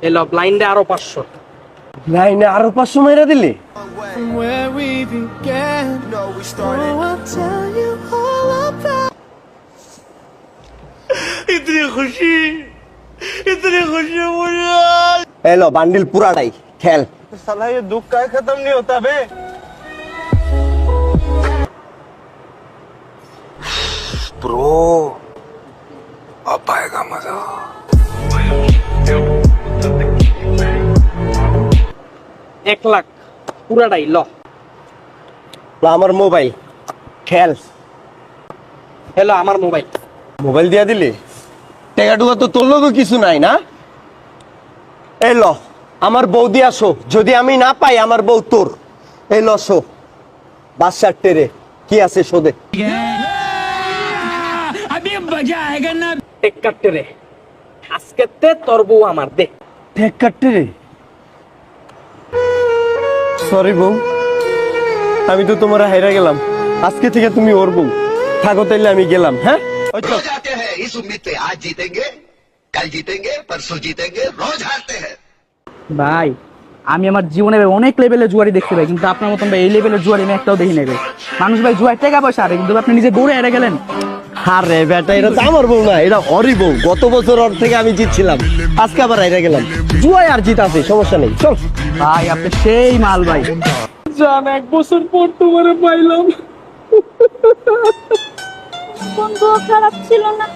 এলো ব্লাইন্ডে আরো 500। লাইনে আরো 500 মাইরা দিলে? এলো বান্ডিল পুরাটাই খেল। साला ये दुख का खत्म नहीं होता बे। ब्रो अब आएगा मजा। 1 লাখ পুরাটাই ল। আমার মোবাইল খেল। হ্যালো আমার মোবাইল। মোবাইল দিয়া দিলি? টাকা টুকা তো তোর লোক কিছু নাই না? এই ল আমার বউ দিয়ে আসো, যদি আমি না পাই আমার বউ তোর। এই ল শো বাদশার টেরে কি আছে শোধে। টেক কাটতে রে, আজকে তে তোর বউ আমার দে। ঠেক কাটতে রে? সরি বউ, আমি তো তোমার হাইরা গেলাম। আজকে থেকে তুমি ওর বউ। থাকো তাইলে আমি গেলাম। হ্যাঁ रोज आते हैं इस उम्मीद पे आज जीतेंगे कल जीतेंगे परसों जीतेंगे रोज हारते हैं। ভাই আমি আমার জীবনে ভাই অনেক লেভেলের জুয়ারি দেখছি ভাই, কিন্তু আপনার মতন ভাই এই লেভেলের জুয়ারি আমি একটাও দেখি নাই ভাই। মানুষ ভাই জুয়ার টাকা পয়সা আরে, কিন্তু আপনি নিজে দৌড়ে হেরে গেলেন। আরে বেটা, এটা তো আমার বউ না, এটা ওরই বউ। গত বছর ওর থেকে আমি জিতছিলাম, আজকে আবার হাইরা গেলাম। জুয়ায় আর জিত আছে, সমস্যা নেই, চল। ভাই আপনি সেই মাল ভাই। জান 1 বছর পর তোমারে পাইলাম। বন্ধু খারাপ ছিল না।